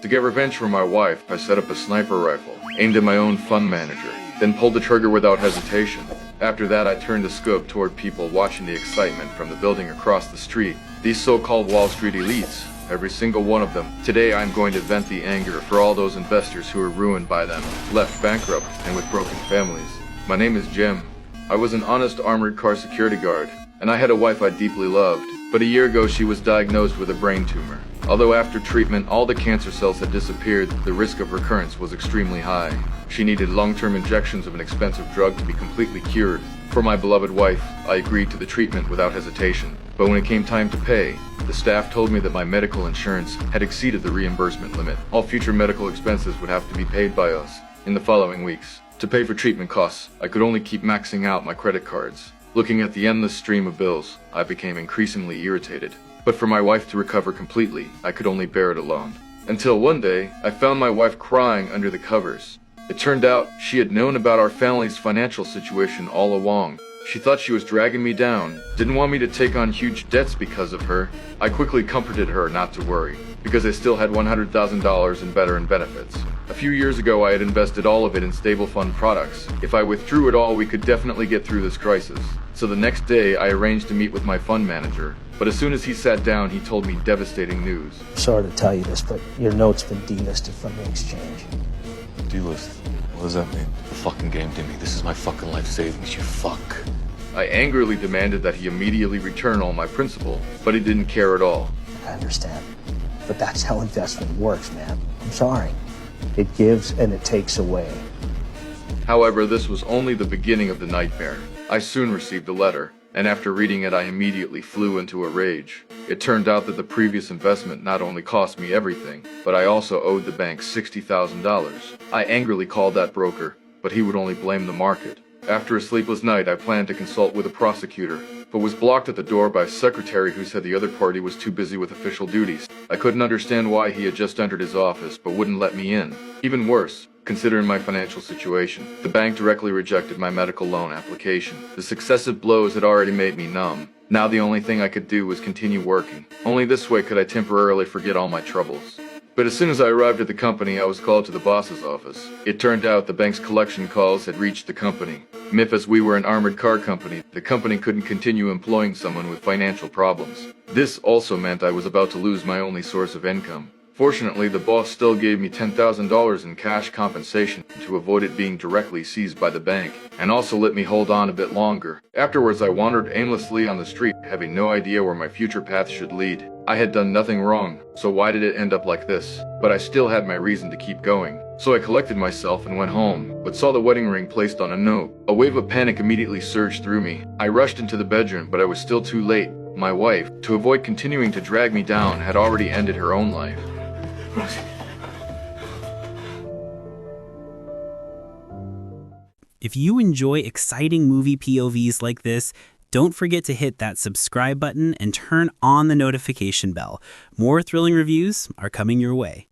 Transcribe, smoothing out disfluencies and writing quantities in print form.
To get revenge for my wife, I set up a sniper rifle, aimed at my own fund manager, then pulled the trigger without hesitation. After that, I turned the scope toward people watching the excitement from the building across the street. These so-called Wall Street elites, every single one of them. Today, I'm going to vent the anger for all those investors who were ruined by them, left bankrupt and with broken families. My name is Jim. I was an honest armored car security guard, and I had a wife I deeply loved. But a year ago, she was diagnosed with a brain tumor. Although after treatment, all the cancer cells had disappeared, the risk of recurrence was extremely high. She needed long-term injections of an expensive drug to be completely cured. For my beloved wife, I agreed to the treatment without hesitation. But when it came time to pay, the staff told me that my medical insurance had exceeded the reimbursement limit. All future medical expenses would have to be paid by us in the following weeks. To pay for treatment costs, I could only keep maxing out my credit cards. Looking at the endless stream of bills, I became increasingly irritated. But for my wife to recover completely, I could only bear it alone. Until one day, I found my wife crying under the covers. It turned out she had known about our family's financial situation all along. She thought she was dragging me down, didn't want me to take on huge debts because of her. I quickly comforted her not to worry, because I still had $100,000 in veteran benefits. A few years ago, I had invested all of it in stable fund products. If I withdrew it all, we could definitely get through this crisis. So the next day, I arranged to meet with my fund manager. But as soon as he sat down, he told me devastating news. Sorry to tell you this, but your note's been delisted from the exchange. Delist? What does that mean? The fucking game, Dimmy. This is my fucking life savings, you fuck. I angrily demanded that he immediately return all my principal, but he didn't care at all. I understand. But that's how investment works, man. I'm sorry. It gives and it takes away. However, this was only the beginning of the nightmare. I soon received a letter, and after reading it, I immediately flew into a rage. It turned out that the previous investment not only cost me everything, but I also owed the bank $60,000. I angrily called that broker, but he would only blame the market. After a sleepless night, I planned to consult with a prosecutor, but was blocked at the door by a secretary who said the other party was too busy with official duties. I couldn't understand why he had just entered his office, but wouldn't let me in. Even worse, considering my financial situation, the bank directly rejected my medical loan application. The successive blows had already made me numb. Now the only thing I could do was continue working. Only this way could I temporarily forget all my troubles. But as soon as I arrived at the company, I was called to the boss's office. It turned out the bank's collection calls had reached the company. As we were an armored car company, the company couldn't continue employing someone with financial problems. This also meant I was about to lose my only source of income. Fortunately, the boss still gave me $10,000 in cash compensation to avoid it being directly seized by the bank, and also let me hold on a bit longer. Afterwards, I wandered aimlessly on the street, having no idea where my future path should lead. I had done nothing wrong, so why did it end up like this? But I still had my reason to keep going. So I collected myself and went home, but saw the wedding ring placed on a note. A wave of panic immediately surged through me. I rushed into the bedroom, but I was still too late. My wife, to avoid continuing to drag me down, had already ended her own life. If you enjoy exciting movie POVs like this, don't forget to hit that subscribe button and turn on the notification bell. More thrilling reviews are coming your way.